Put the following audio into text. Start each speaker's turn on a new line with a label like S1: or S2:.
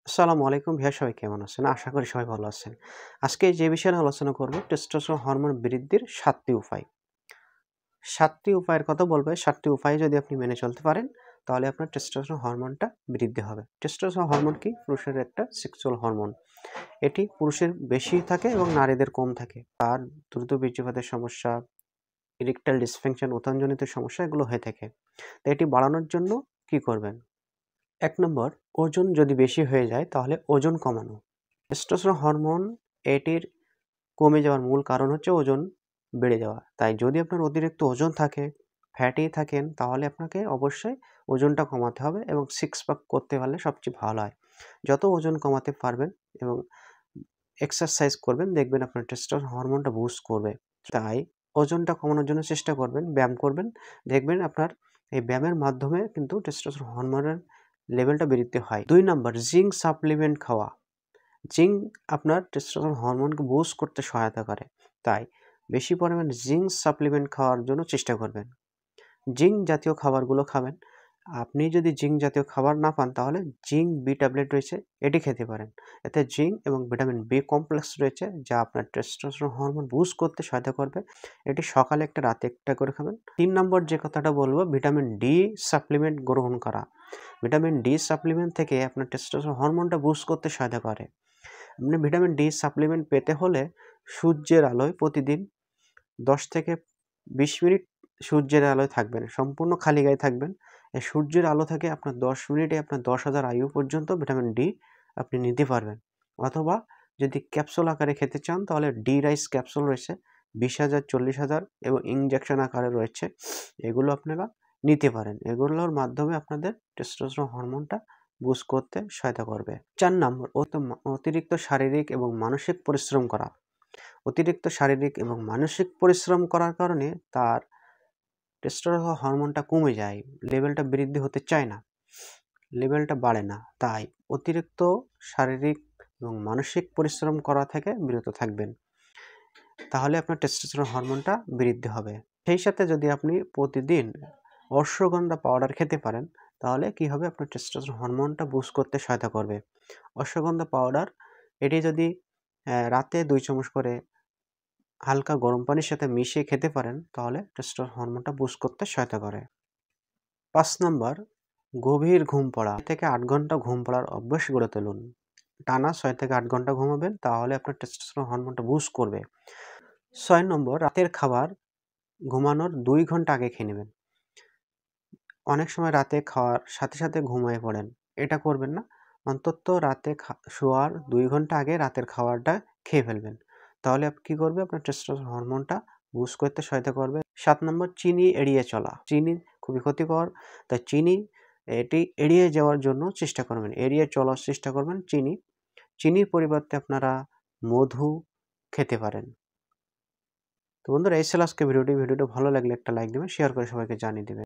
S1: আসসালামু আলাইকুম ভাইয়া, সবাই কেমন আছেন? আশা করি সবাই ভালো আছেন। আজকে যে বিষয়ে নিয়ে আলোচনা করব, টেস্টোস্টেরন হরমোন বৃদ্ধির ৭টি উপায়। ৭টি উপায়ের কথা বলবো। ৭টি উপায় যদি আপনি মেনে চলতে পারেন, তাহলে আপনার টেস্টোস্টেরন হরমোনটা বৃদ্ধি হবে। টেস্টোস্টেরন হরমোন কি? পুরুষের একটা সেক্সুয়াল হরমোন। এটি পুরুষের বেশি থাকে এবং নারীদের কম থাকে। আর দ্রুত বীর্যপাতের সমস্যা, ইরেকটাইল ডিসফাংশন, উত্থানজনিত সমস্যা এগুলো হয়ে থাকে। তো এটি বাড়ানোর জন্য কি করবেন? ১ নম্বর, ওজন যদি বেশি হয়ে যায় তাহলে ওজন কমানো। টেস্টোস্টেরন হরমোন এটির কমে যাওয়ার মূল কারণ হচ্ছে ওজন বেড়ে যাওয়া। তাই যদি আপনার অতিরিক্ত ওজন থাকে, ফ্যাটি থাকেন, তাহলে আপনাকে অবশ্যই ওজনটা কমাতে হবে এবং সিক্স প্যাক করতে পারলে সবচেয়ে ভালো হয়। যত ওজন কমাতে পারবেন এবং এক্সারসাইজ করবেন, দেখবেন আপনার টেস্টোস্টেরন হরমোনটা বুস্ট করবে। তাই ওজনটা কমানোর জন্য চেষ্টা করবেন, ব্যায়াম করবেন। দেখবেন আপনার এই ব্যায়ামের মাধ্যমে কিন্তু টেস্টোস্টেরন হরমোনের লেভেলটা বৃদ্ধি হয়। ২ নাম্বার, জিঙ্ক সাপ্লিমেন্ট খাওয়া। জিঙ্ক আপনার টেস্টোস্টেরন হরমোনকে বুস্ট করতে সহায়তা করে। তাই বেশি পরিমাণে জিঙ্ক সাপ্লিমেন্ট খাওয়ার জন্য চেষ্টা করবেন। জিঙ্ক জাতীয় খাবারগুলো খাবেন। আপনি যদি জিঙ্ক জাতীয় খাবার না পান, তাহলে জিঙ্ক বি ট্যাবলেট রয়েছে, এটি খেতে পারেন। এতে জিঙ্ক এবং ভিটামিন বি কমপ্লেক্স রয়েছে, যা আপনার টেস্টোস্টেরন হরমোন বুস্ট করতে সহায়তা করবে। এটি সকালে একটা, রাতে একটা করে খাবেন। ৩ নম্বর যে কথাটা বলব, ভিটামিন ডি সাপ্লিমেন্ট গ্রহণ করা। ভিটামিন ডি সাপ্লিমেন্ট থেকে আপনার টেস্টোস্টেরন হরমোনটা বুস্ট করতে সহায়তা করে। আপনি ভিটামিন ডি সাপ্লিমেন্ট পেতে হলে সূর্যের আলোয় প্রতিদিন ১০ থেকে ২০ মিনিট সূর্যের আলোয় থাকবেন। সম্পূর্ণ খালি গায়ে থাকবেন। এই সূর্যের আলো থেকে আপনার ১০ মিনিটে আপনার ১০,০০০ আইইউ পর্যন্ত ভিটামিন ডি আপনি নিতে পারবেন। অথবা যদি ক্যাপসুল আকারে খেতে চান, তাহলে ডি রাইস ক্যাপসুল রয়েছে ২০,০০০, ৪০,০০০ এবং ইনজেকশন আকারে রয়েছে। এগুলো আপনারা নিতে পারেন। এগুলোর মাধ্যমে আপনাদের টেস্টোস্টেরন হরমোনটা বুস্ট করতে সহায়তা করবে। ৪ নম্বর, অতিরিক্ত শারীরিক এবং মানসিক পরিশ্রম করা। অতিরিক্ত শারীরিক এবং মানসিক পরিশ্রম করার কারণে তার টেস্টোস্টেরন হরমোনটা কমে যায়, লেভেলটা বৃদ্ধি হতে চায় না, লেভেলটা বাড়ে না। তাই অতিরিক্ত শারীরিক এবং মানসিক পরিশ্রম করা থেকে বিরত থাকবেন। তাহলে আপনার টেস্টোস্টেরন হরমোনটা বৃদ্ধি হবে। সেই সাথে যদি আপনি প্রতিদিন অশ্বগন্ধা পাউডার খেতে পারেন, তাহলে কি হবে? আপনার টেস্টোস্টেরন হরমোনটা বুস্ট করতে সহায়তা করবে। অশ্বগন্ধা পাউডার, এটি যদি রাতে ২ চামচ করে হালকা গরম পানির সাথে মিশিয়ে খেতে পারেন, তাহলে টেস্টোস্টেরন হরমোনটা বুস্ট করতে সহায়তা করে। ৫ নাম্বার, গভীর ঘুম পড়া। ৬ থেকে ৮ ঘন্টা ঘুম পড়ার অভ্যাস গড়ে তুলুন। টানা ৬ থেকে ৮ ঘন্টা ঘুমাবেন, তাহলে আপনার টেস্টোস্টেরন হরমোনটা বুস্ট করবে। ৬ নম্বর, রাতের খাবার ঘুমানোর ২ ঘন্টা আগে খেয়ে নেবেন। অনেক সময় রাতে খাওয়ার সাথে, সাথে ঘুমিয়ে পড়েন। এটা করবেন না। অন্তত রাতে শোয়ার ২ ঘন্টা আগে রাতের খাবারটা খেয়ে ফেলবেন। তাহলে কি করবে? আপনার টেস্টোস্টেরন হরমোনটা বুস্ট করতে সহায়তা করবে। ৭ নম্বর, চিনি এড়িয়ে চলা। চিনি খুবই ক্ষতিকর। তাই এটি এড়িয়ে যাওয়ার জন্য চেষ্টা করবেন। এড়িয়ে চলার চেষ্টা করবেন চিনি। চিনির পরিবর্তে আপনারা মধু খেতে পারেন। তো বন্ধুরা, এই ছিল আজকের ভিডিওটি। ভিডিওটি ভালো লাগলে একটা লাইক দিবেন, শেয়ার করে সবাইকে জানিয়ে দিবেন।